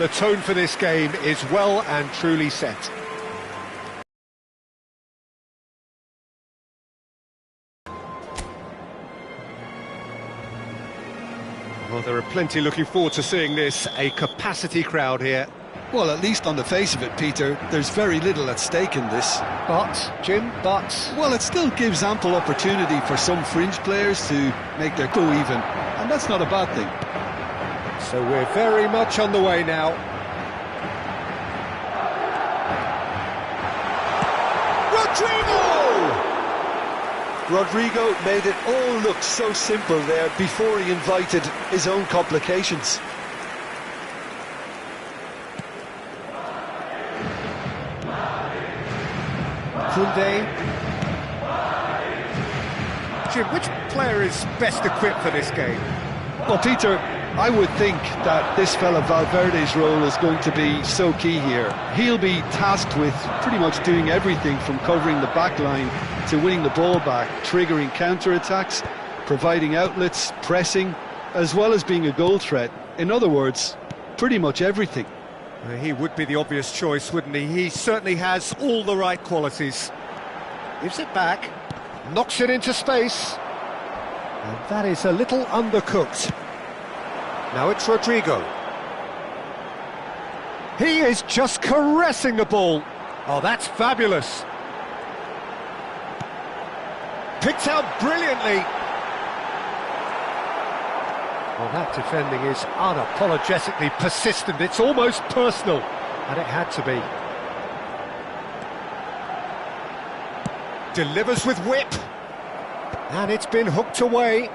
the tone for this game is well and truly set. Well, there are plenty looking forward to seeing this, a capacity crowd here. Well, at least on the face of it, Peter, there's very little at stake in this. But, Jim, Well, it still gives ample opportunity for some fringe players to make their go even, and that's not a bad thing. So we're very much on the way now. Rodrigo made it all look so simple there before he invited his own complications. Koundé. Jim, which player is best equipped for this game? Well, Peter, I would think that this fella Valverde's role is going to be so key here. He'll be tasked with pretty much doing everything from covering the back line to winning the ball back, triggering counter-attacks, providing outlets, pressing, as well as being a goal threat. In other words, pretty much everything. He would be the obvious choice, wouldn't he? He certainly has all the right qualities. Gives it back, knocks it into space. And that is a little undercooked. Now it's Rodrigo. He is just caressing the ball. Oh, that's fabulous. Picked out brilliantly. Well, that defending is unapologetically persistent. It's almost personal, and it had to be. Delivers with whip. And it's been hooked away.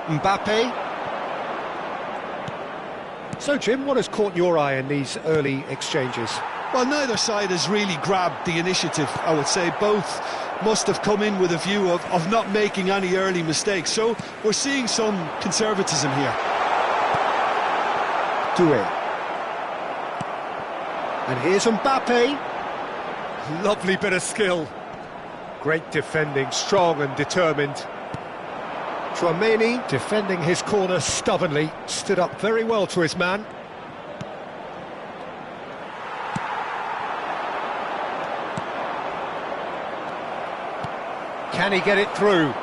Mbappe. So, Jim, what has caught your eye in these early exchanges? Well, neither side has really grabbed the initiative, I would say. Both must have come in with a view of not making any early mistakes. So we're seeing some conservatism here. Doué. And here's Mbappe. Lovely bit of skill. Great defending, strong and determined. Tchouaméni defending his corner stubbornly, stood up very well to his man. Can he get it through?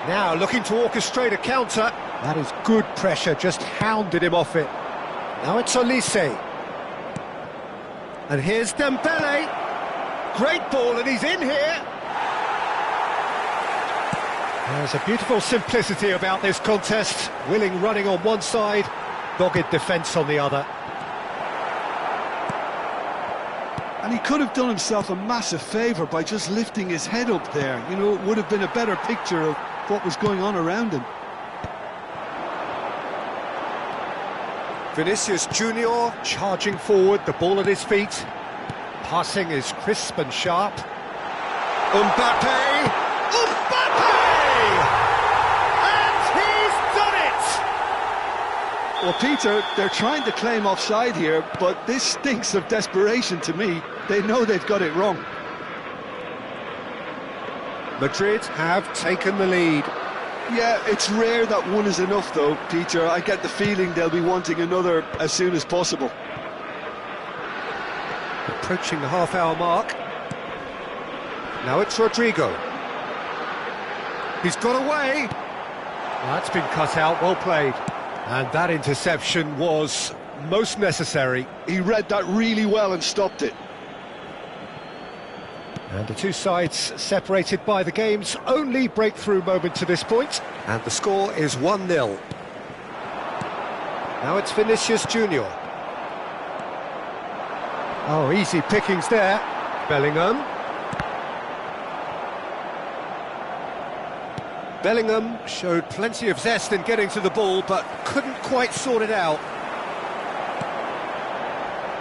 Now looking to orchestrate a counter. That is good pressure, just hounded him off it. Now it's Olise. And here's Dembele. Great ball, and he's in here. There's a beautiful simplicity about this contest. Willing running on one side, dogged defence on the other. And he could have done himself a massive favour by just lifting his head up there. You know, it would have been a better picture of what was going on around him. Vinicius Junior charging forward, the ball at his feet. Passing is crisp and sharp. Mbappe! Mbappe! And he's done it! Well, Peter, they're trying to claim offside here, but this stinks of desperation to me. They know they've got it wrong. Madrid have taken the lead. Yeah, it's rare that one is enough, though, Peter. I get the feeling they'll be wanting another as soon as possible. Approaching the half-hour mark. Now it's Rodrigo. He's got away. Well, that's been cut out, well played. And that interception was most necessary. He read that really well and stopped it. And the two sides separated by the game's only breakthrough moment to this point. And the score is 1-0. Now it's Vinicius Junior. Oh, easy pickings there. Bellingham. Bellingham showed plenty of zest in getting to the ball, but couldn't quite sort it out.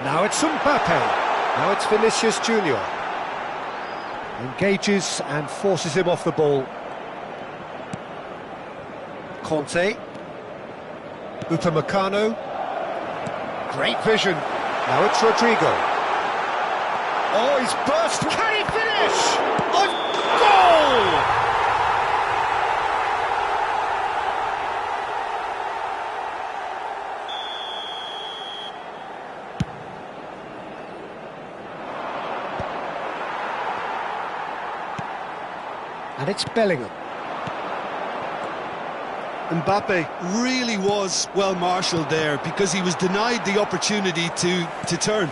Now it's Mbappe. Now it's Vinicius Junior. Engages and forces him off the ball. Conte. Upamecano. Great vision. Now it's Rodrigo. Oh, he's burst. Can he finish? A goal! And it's Bellingham. Mbappe really was well marshalled there because he was denied the opportunity to turn.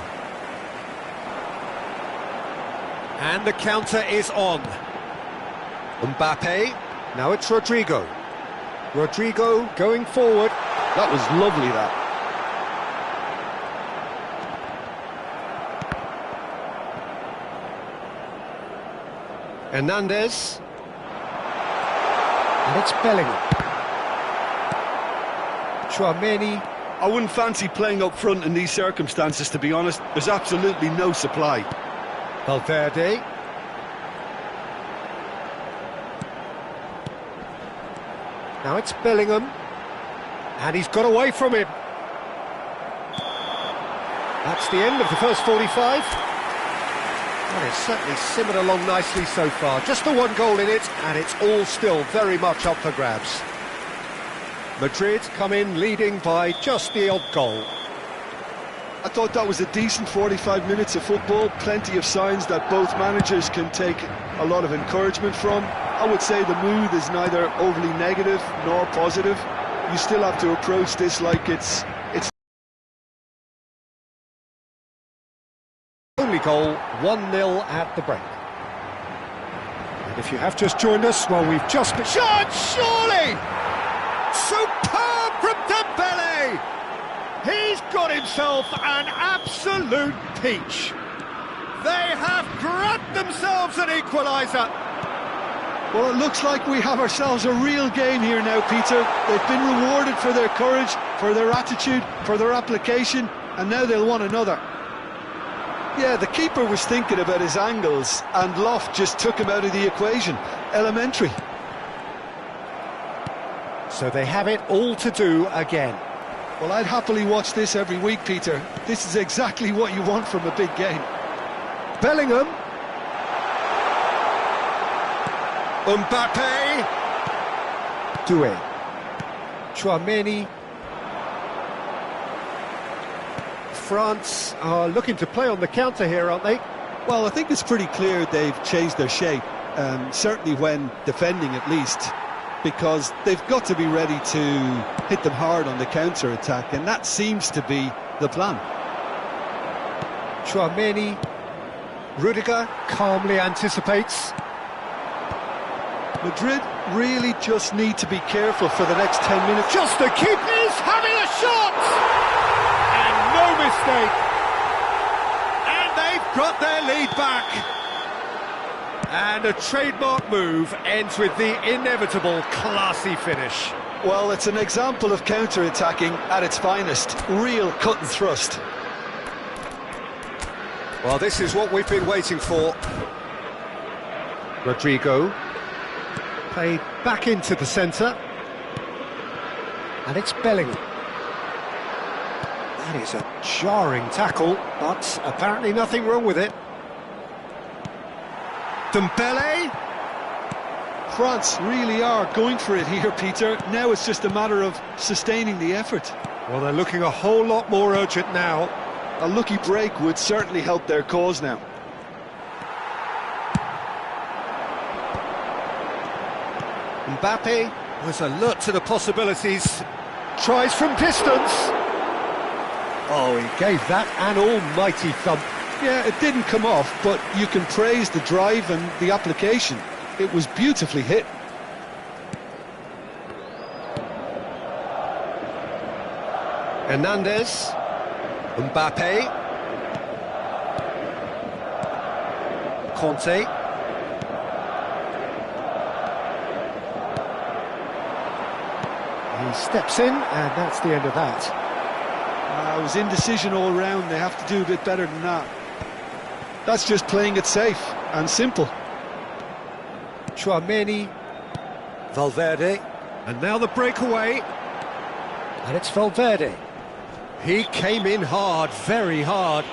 And the counter is on. Mbappe, now it's Rodrigo. Rodrigo going forward. That was lovely, that. Hernandez. And it's Bellingham. Tchouaméni. I wouldn't fancy playing up front in these circumstances, to be honest. There's absolutely no supply. Valverde. Now it's Bellingham. And he's got away from him. That's the end of the first 45. Well, it's certainly simmered along nicely so far. Just the one goal in it, and it's all still very much up for grabs. Madrid come in leading by just the odd goal. I thought that was a decent 45 minutes of football. Plenty of signs that both managers can take a lot of encouragement from. I would say the mood is neither overly negative nor positive. You still have to approach this like it's only goal, 1-0 at the break. And if you have just joined us, well, we've just been... Shot, surely! Superb from Dembele! He's got himself an absolute peach. They have grabbed themselves an equaliser. Well, it looks like we have ourselves a real game here now, Peter. They've been rewarded for their courage, for their attitude, for their application, and now they'll want another. Yeah, the keeper was thinking about his angles, and Loft just took him out of the equation. Elementary. So they have it all to do again. Well, I'd happily watch this every week, Peter. This is exactly what you want from a big game. Bellingham. Mbappe. Doué. Tchouaméni. France are looking to play on the counter here, aren't they? Well, I think it's pretty clear they've changed their shape, certainly when defending at least, because they've got to be ready to hit them hard on the counter-attack, and that seems to be the plan. Tchouaméni. Rudiger calmly anticipates. Madrid really just need to be careful for the next 10 minutes. Just the keeper's having a shot! And no mistake! And they've got their lead back! And a trademark move ends with the inevitable classy finish. Well, it's an example of counter-attacking at its finest. Real cut and thrust. Well, this is what we've been waiting for. Rodrigo. Played back into the centre. And it's Bellingham. That is a jarring tackle, but apparently nothing wrong with it. Dembele. France really are going for it here, Peter. Now it's just a matter of sustaining the effort. Well, they're looking a whole lot more urgent now. A lucky break would certainly help their cause now. Mbappe was alert to the possibilities. Tries from distance. Oh, he gave that an almighty thump. Yeah, it didn't come off, but you can praise the drive and the application. It was beautifully hit. Hernandez. Mbappe. Conte. He steps in, and that's the end of that. It was indecision all round. They have to do a bit better than that. That's just playing it safe and simple. Tchouaméni. Valverde. And now the breakaway. And it's Valverde. He came in hard, very hard.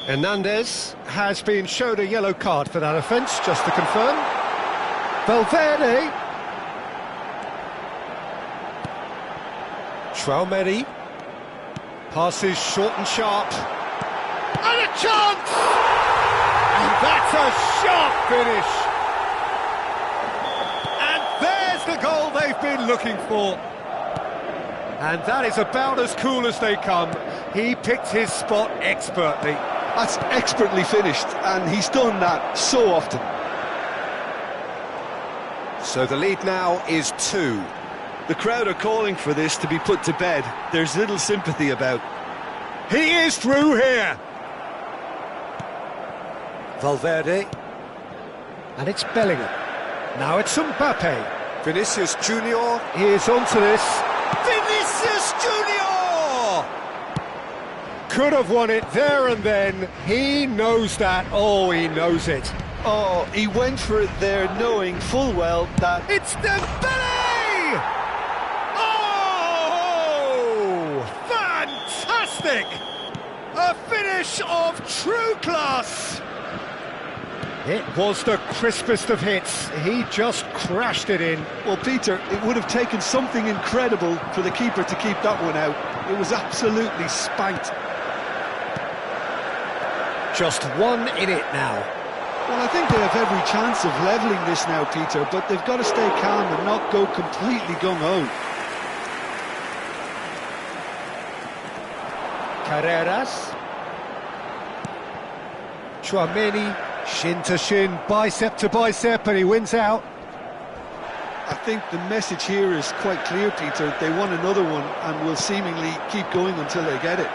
Hernandez has been showed a yellow card for that offence, just to confirm. Valverde. Tchouaméni. Passes short and sharp. And a chance! And that's a sharp finish! And there's the goal they've been looking for. And that is about as cool as they come. He picked his spot expertly. That's expertly finished, and he's done that so often. So the lead now is 2. The crowd are calling for this to be put to bed. There's little sympathy about. He is through here. Valverde. And it's Bellingham. Now it's Mbappe. Vinicius Junior is onto this. Vinicius Junior! Could have won it there and then. He knows that. Oh, he knows it. Oh, he went for it there knowing full well that... It's Dembele! Oh! Fantastic! A finish of true class! It was the crispest of hits. He just crashed it in. Well, Peter, it would have taken something incredible for the keeper to keep that one out. It was absolutely spanked. Just one in it now. Well, I think they have every chance of levelling this now, Peter, but they've got to stay calm and not go completely gung-ho. Carreras. Tchouaméni, shin to shin, bicep to bicep, and he wins out. I think the message here is quite clear, Peter. They want another one and will seemingly keep going until they get it.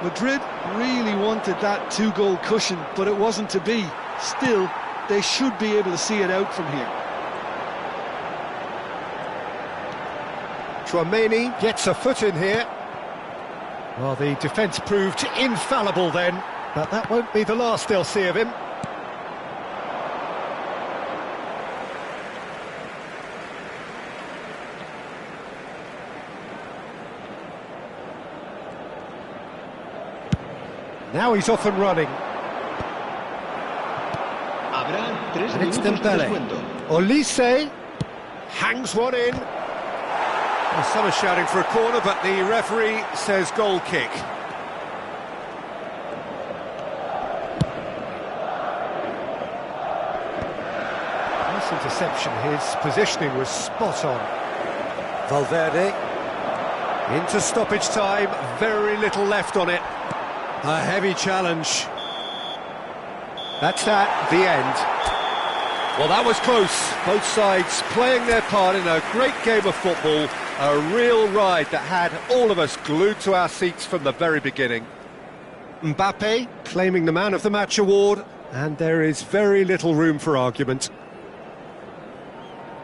Madrid really wanted that 2-goal cushion, but it wasn't to be. Still, they should be able to see it out from here. Tchouaméni gets a foot in here. Well, the defence proved infallible then, but that won't be the last they'll see of him. Now he's off and running. And it's Dembele. Olise hangs one in. Well, some are shouting for a corner, but the referee says goal kick. Nice interception. His positioning was spot on. Valverde into stoppage time. Very little left on it. A heavy challenge. That's that, the end. Well, that was close. Both sides playing their part in a great game of football. A real ride that had all of us glued to our seats from the very beginning. Mbappe claiming the Man of the Match award, and there is very little room for argument.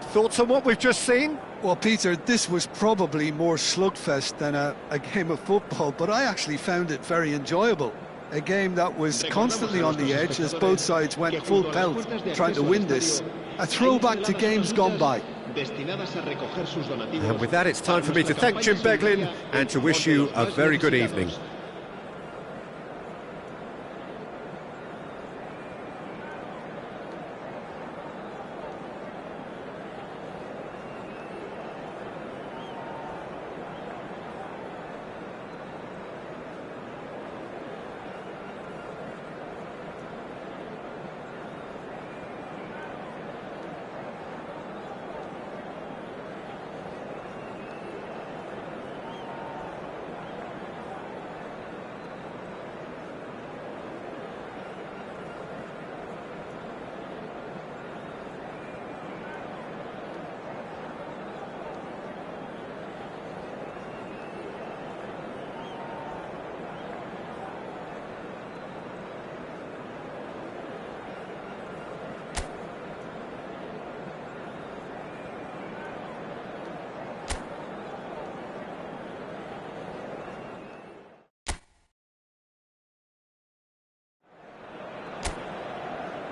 Thoughts on what we've just seen? Well, Peter, this was probably more slugfest than a game of football, but I actually found it very enjoyable. A game that was constantly on the edge as both sides went full pelt trying to win this. A throwback to games gone by. And with that, it's time for me to thank Jim Beglin and to wish you a very good evening.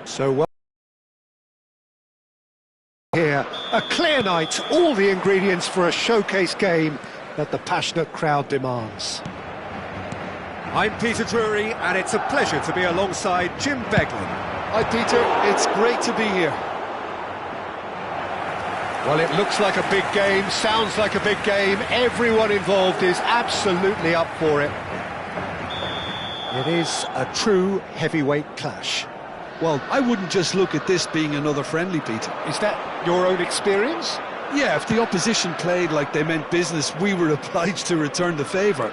So well here, a clear night, all the ingredients for a showcase game that the passionate crowd demands. I'm Peter Drury, and it's a pleasure to be alongside Jim Beglin. Hi Peter, it's great to be here. Well, it looks like a big game, sounds like a big game. Everyone involved is absolutely up for it. It is a true heavyweight clash. Well, I wouldn't just look at this being another friendly, Peter. Is that your own experience? Yeah, if the opposition played like they meant business, we were obliged to return the favour.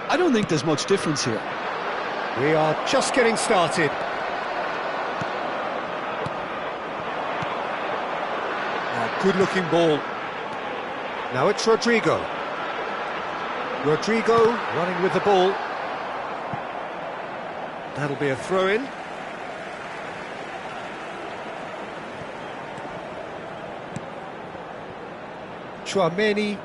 I don't think there's much difference here. We are just getting started. A good-looking ball. Now it's Rodrigo. Rodrigo running with the ball. That'll be a throw-in. Tchouaméni.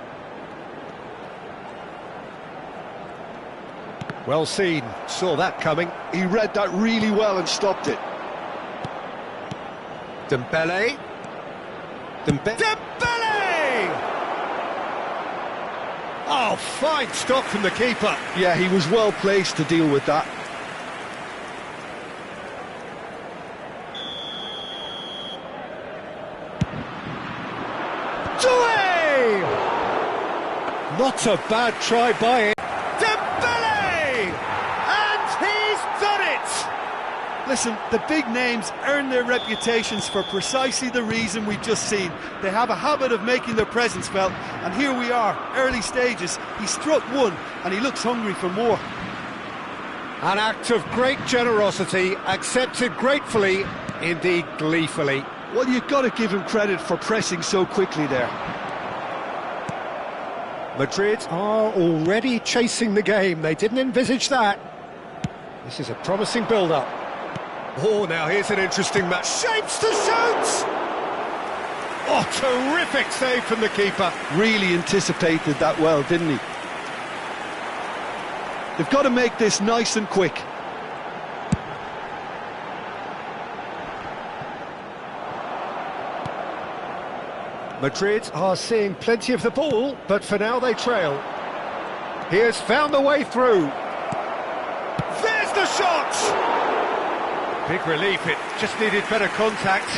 Well seen, saw that coming. He read that really well and stopped it. Dembele. Dembele! Oh, fine stop from the keeper. Yeah, he was well placed to deal with that. Doué! Not a bad try by him. Dembele! And he's done it! Listen, the big names earn their reputations for precisely the reason we've just seen. They have a habit of making their presence felt, and here we are, early stages. He struck one, and he looks hungry for more. An act of great generosity, accepted gratefully, indeed gleefully. Well, you've got to give him credit for pressing so quickly there. Madrid are already chasing the game. They didn't envisage that. This is a promising build-up. Oh, now here's an interesting match. Shapes to shoot! Oh, terrific save from the keeper. Really anticipated that well, didn't he? They've got to make this nice and quick. Madrid are seeing plenty of the ball, but for now they trail. He has found the way through. There's the shot! Big relief, it just needed better contact.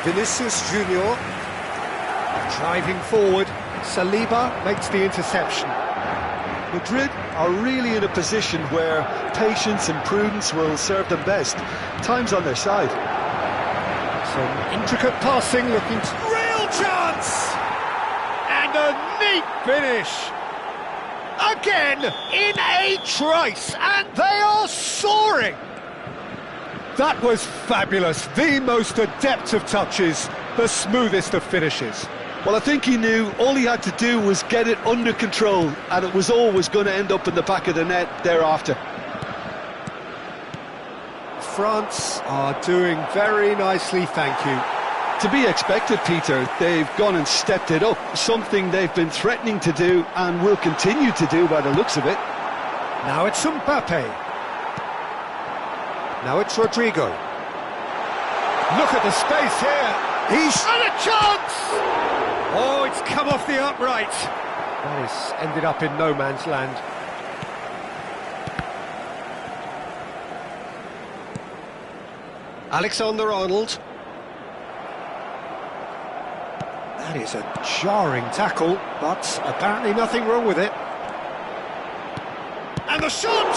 Vinicius Junior driving forward. Saliba makes the interception. Madrid are really in a position where patience and prudence will serve them best. Time's on their side. Some intricate passing, looking to... Real chance! And a neat finish! Again, in a trice, and they are soaring! That was fabulous, the most adept of touches, the smoothest of finishes. Well, I think he knew all he had to do was get it under control, and it was always going to end up in the back of the net thereafter. France are doing very nicely, thank you. To be expected, Peter. They've gone and stepped it up, something they've been threatening to do and will continue to do by the looks of it. Now it's Mbappe. Now it's Rodrigo. Look at the space here. He's had a chance! Oh, it's come off the upright. That has ended up in no man's land. Alexander-Arnold. That is a jarring tackle, but apparently nothing wrong with it. And the shot!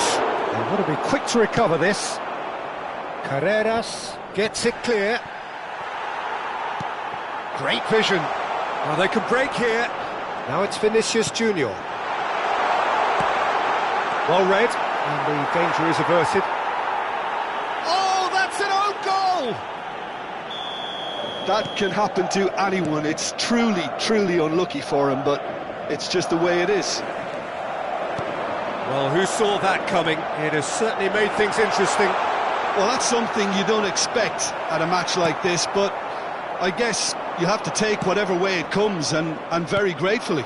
They want to be quick to recover this. Carreras gets it clear. Great vision. Now they can break here. Now it's Vinicius Junior. Well read, and the danger is averted. Oh, that's an own goal! That can happen to anyone. It's truly, truly unlucky for him, but it's just the way it is. Well, who saw that coming? It has certainly made things interesting. Well, that's something you don't expect at a match like this, but I guess you have to take whatever way it comes, and very gratefully.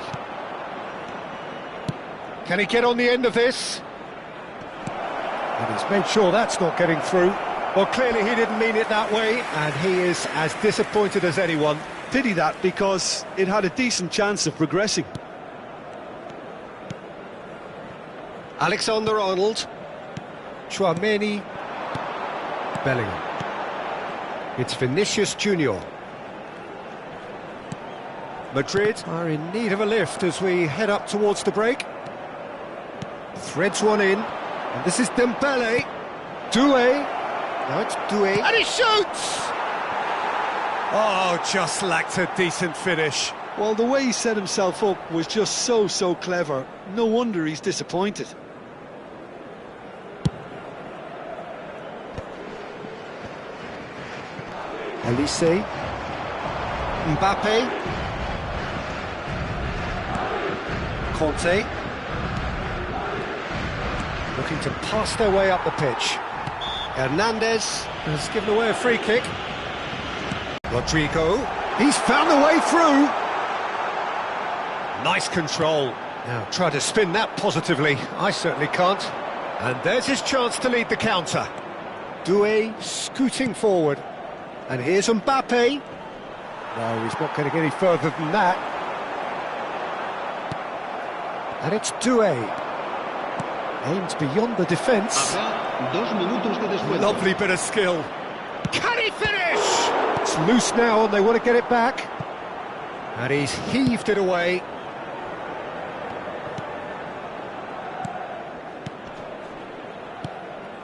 Can he get on the end of this? And he's made sure that's not getting through. Well, clearly he didn't mean it that way, and he is as disappointed as anyone. Pity that, because it had a decent chance of progressing. Alexander-Arnold. Tchouaméni. Bellingham. It's Vinicius Junior. Madrid are in need of a lift as we head up towards the break. Threads one in, and this is Dembele. Doué. Now it's Doué. And he shoots! Oh, just lacked a decent finish. Well, the way he set himself up was just so clever. No wonder he's disappointed. Elise. Mbappe. Conte. Looking to pass their way up the pitch. Hernandez has given away a free kick. Rodrigo. He's found the way through. Nice control. Now try to spin that positively. I certainly can't. And there's his chance to lead the counter. Doué scooting forward. And here's Mbappe. No, he's not going to get any further than that. And it's Doué. Aims beyond the defence. Lovely bit of skill. Can he finish? It's loose now and they want to get it back. And he's heaved it away.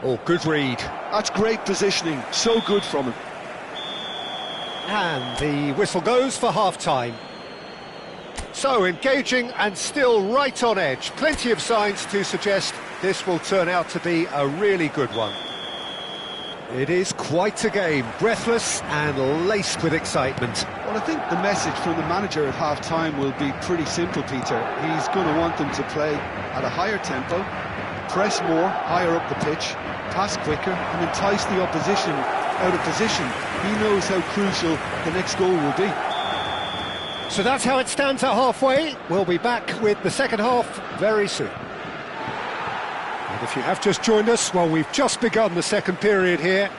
Oh, good read. That's great positioning. So good from him. And the whistle goes for half-time. So, engaging and still right on edge. Plenty of signs to suggest this will turn out to be a really good one. It is quite a game, breathless and laced with excitement. Well, I think the message from the manager at half-time will be pretty simple, Peter. He's going to want them to play at a higher tempo, press more, higher up the pitch, pass quicker and entice the opposition out of position. He knows how crucial the next goal will be. So that's how it stands at halfway. We'll be back with the second half very soon. And if you have just joined us, well, we've just begun the second period here.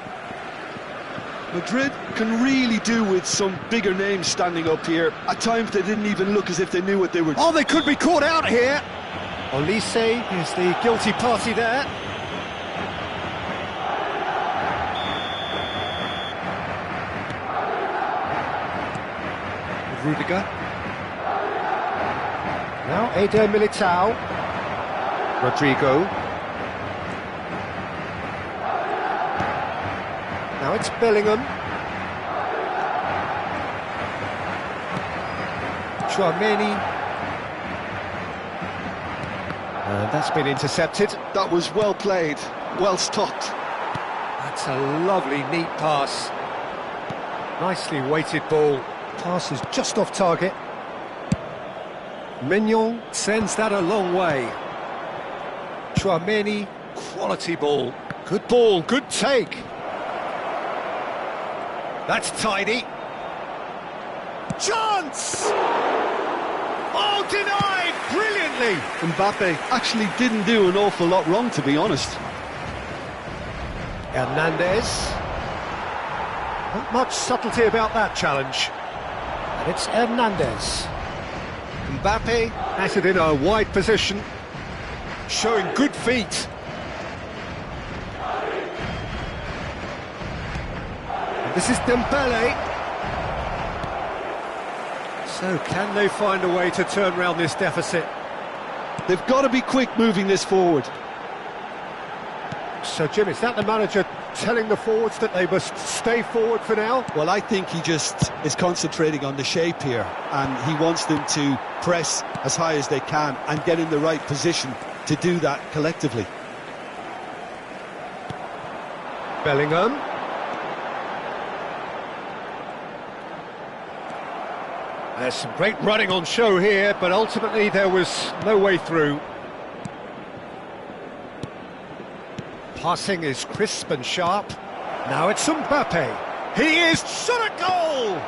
Madrid can really do with some bigger names standing up here. At times they didn't even look as if they knew what they were doing. Oh, they could be caught out here. Olise is the guilty party there. Rudiger. Now Eder Militao. Rodrigo. Now it's Bellingham. Tchouaméni. And that's been intercepted. That was well played, well stopped. That's a lovely, neat pass. Nicely weighted ball. Pass is just off target. Mignon sends that a long way. Tchouaméni, quality ball. Good ball, good take. That's tidy. Chance! Oh, denied brilliantly. Mbappe actually didn't do an awful lot wrong, to be honest. Hernandez. Not much subtlety about that challenge. And it's Hernandez. Mbappe has it in a wide position, showing good feet. And this is Dembele. So can they find a way to turn around this deficit? They've got to be quick moving this forward. So Jim, is that the manager telling the forwards that they must stay forward for now? Well, I think he just is concentrating on the shape here, and he wants them to press as high as they can and get in the right position to do that collectively. Bellingham. There's some great running on show here, but ultimately there was no way through. Passing is crisp and sharp. Now it's Mbappe. He is shot at goal!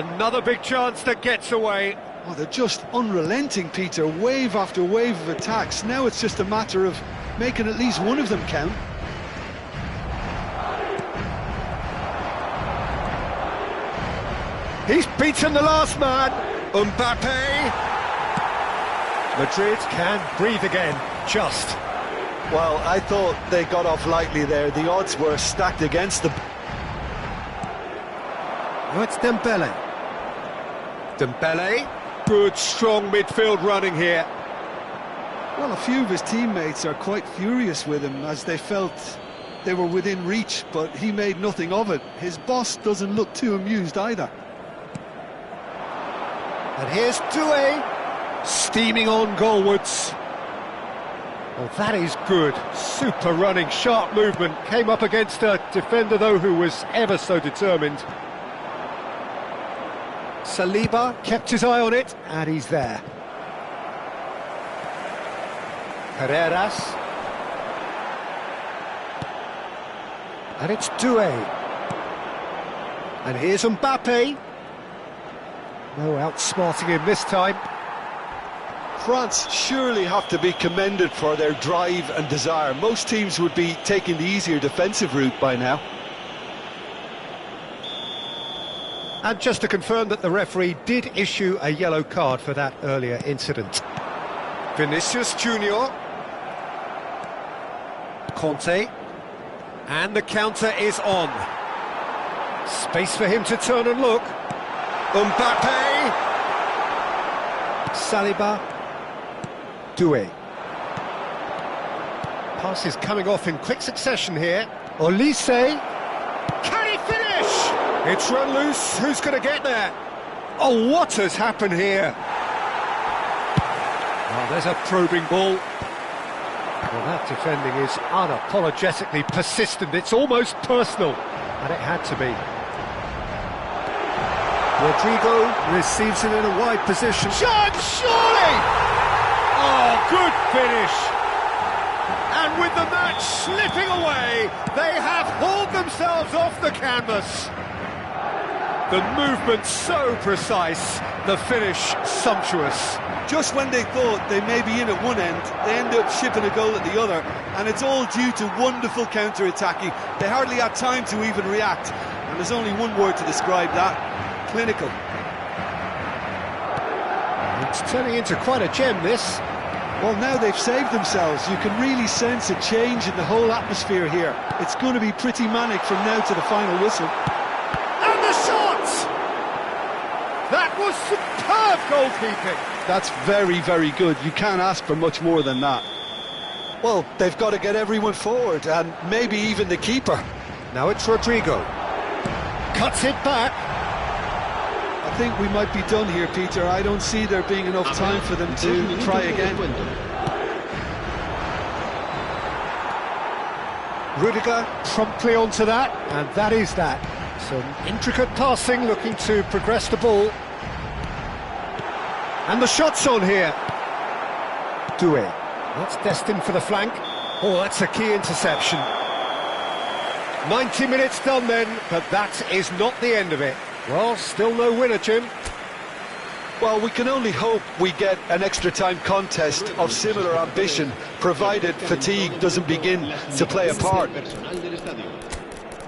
Another big chance that gets away. Oh, they're just unrelenting, Peter. Wave after wave of attacks. Now it's just a matter of making at least one of them count. He's beaten the last man. Mbappe. Madrid can breathe again, just. Well, I thought they got off lightly there. The odds were stacked against them. Now it's Dembele. Dembele, good strong midfield running here. Well, a few of his teammates are quite furious with him as they felt they were within reach, but he made nothing of it. His boss doesn't look too amused either. And here's Doué, steaming on goalwards. Well, that is good. Super running, sharp movement. Came up against a defender, though, who was ever so determined. Saliba kept his eye on it, and he's there. Carreras. And it's Doué. And here's Mbappe. No outsmarting him this time. France surely have to be commended for their drive and desire. Most teams would be taking the easier defensive route by now. And just to confirm that the referee did issue a yellow card for that earlier incident. Vinicius Junior. Conte. And the counter is on. Space for him to turn and look. Mbappe. Saliba. Doué. Pass is coming off in quick succession here. Olise. Can he finish? It's run loose. Who's going to get there? Oh, what has happened here? Oh, there's a probing ball. Well, that defending is unapologetically persistent. It's almost personal, and it had to be. Rodrigo receives it in a wide position. Shot, surely! Oh, good finish! And with the match slipping away, they have hauled themselves off the canvas. The movement so precise, the finish sumptuous. Just when they thought they may be in at one end, they end up shipping a goal at the other, and it's all due to wonderful counter-attacking. They hardly had time to even react, and there's only one word to describe that: clinical. It's turning into quite a gem, this. Well, now they've saved themselves. You can really sense a change in the whole atmosphere here. It's going to be pretty manic from now to the final whistle. And the shot! That was superb goalkeeping. That's very, very good. You can't ask for much more than that. Well, they've got to get everyone forward, and maybe even the keeper. Now it's Rodrigo. Cuts it back. I think we might be done here, Peter. I don't see there being enough time for them to try again. Rudiger promptly onto that, and that is that. Some intricate passing, looking to progress the ball. And the shot's on here. Doué. That's destined for the flank. Oh, that's a key interception. 90 minutes done then, but that is not the end of it. Well, still no winner, Jim. Well, we can only hope we get an extra-time contest of similar ambition, provided fatigue doesn't begin to play a part.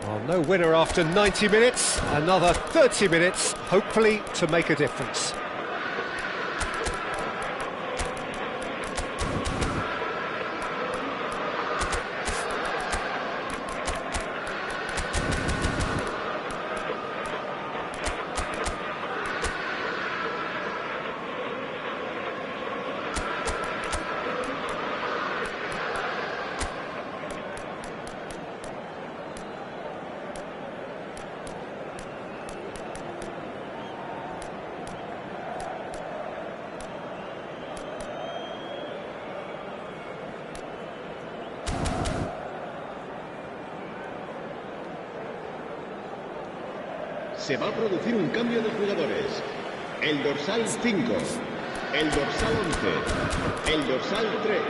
Well, no winner after 90 minutes. Another 30 minutes, hopefully, to make a difference. Se va a producir un cambio de jugadores. El dorsal 5, el dorsal 11, el dorsal 3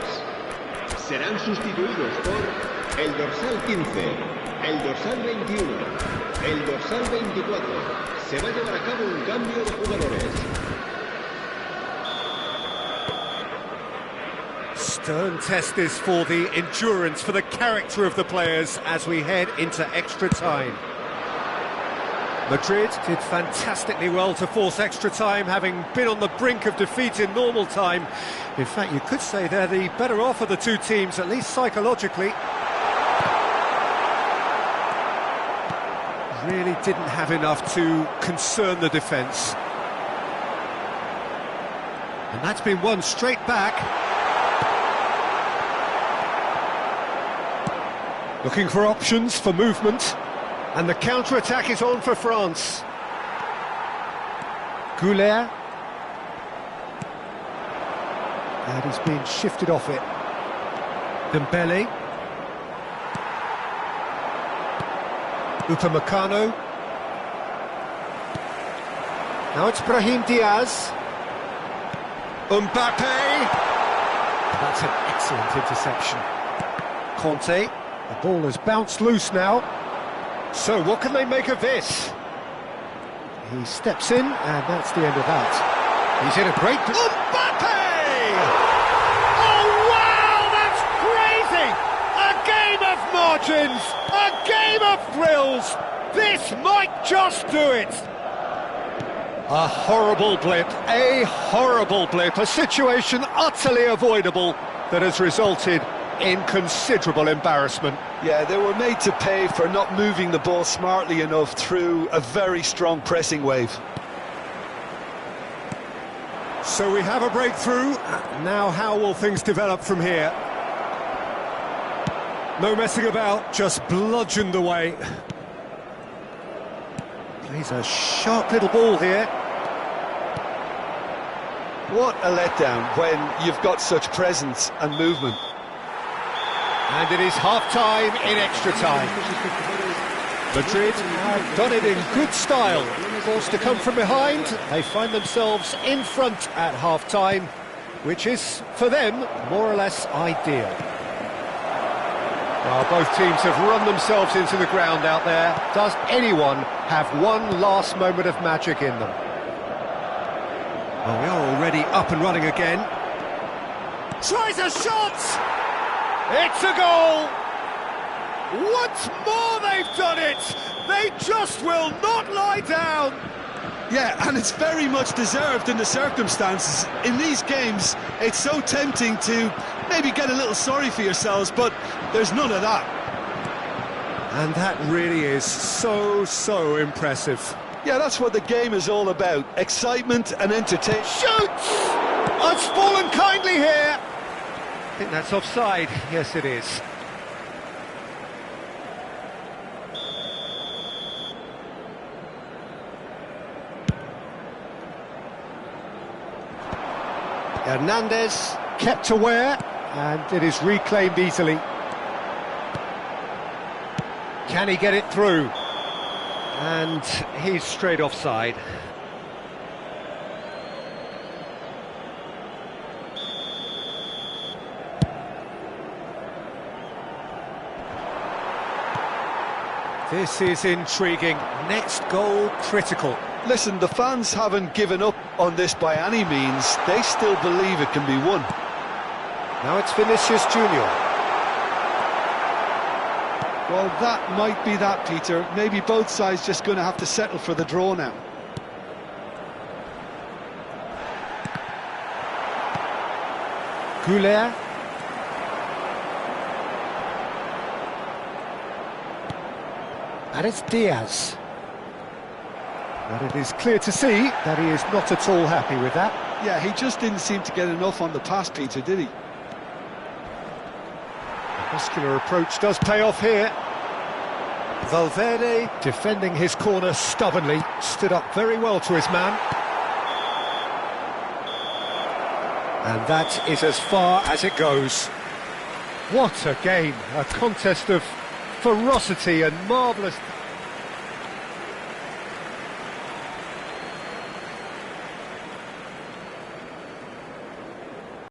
serán sustituidos por el dorsal 15, el dorsal 21, el dorsal 24. Se va a llevar a cabo un cambio de jugadores. Stern test this for the endurance, for the character of the players as we head into extra time. Madrid did fantastically well to force extra time, having been on the brink of defeat in normal time. In fact, you could say they're the better off of the two teams, at least psychologically. Really didn't have enough to concern the defence. And that's been won straight back. Looking for options for movement. And the counter-attack is on for France. Goulet. And he's been shifted off it. Dembele. Upamecano. Now it's Brahim Diaz. Mbappe. That's an excellent interception. Conte. The ball has bounced loose now. So what can they make of this? He steps in, and that's the end of that. He's in a great... Mbappe! Oh, wow, that's crazy! A game of margins! A game of thrills! This might just do it! A horrible blip, a situation utterly avoidable that has resulted in considerable embarrassment. Yeah, they were made to pay for not moving the ball smartly enough through a very strong pressing wave. So we have a breakthrough. Now how will things develop from here? No messing about, just bludgeoned away. Plays a sharp little ball here. What a letdown when you've got such presence and movement. And it is half-time in extra time. Madrid have done it in good style. Forced to come from behind, they find themselves in front at half-time, which is, for them, more or less ideal. Well, both teams have run themselves into the ground out there. Does anyone have one last moment of magic in them? Well, we are already up and running again. Tries a shot! It's a goal! Once more they've done it! They just will not lie down! Yeah, and it's very much deserved in the circumstances. In these games, it's so tempting to maybe get a little sorry for yourselves, but there's none of that. And that really is so impressive. Yeah, that's what the game is all about. Excitement and entertainment. Shoots! Has fallen kindly here! I think that's offside. Yes, it is. Hernandez kept aware, and it is reclaimed easily. Can he get it through? And he's straight offside. This is intriguing. Next goal critical. Listen, the fans haven't given up on this by any means. They still believe it can be won. Now it's Vinicius Junior. Well, that might be that, Peter. Maybe both sides just going to have to settle for the draw now. Goulet. And it's Diaz. But it is clear to see that he is not at all happy with that. Yeah, he just didn't seem to get enough on the pass, Peter, did he? The muscular approach does pay off here. Valverde, defending his corner stubbornly, stood up very well to his man. And that is as far as it goes. What a game, a contest of ferocity and marvellous...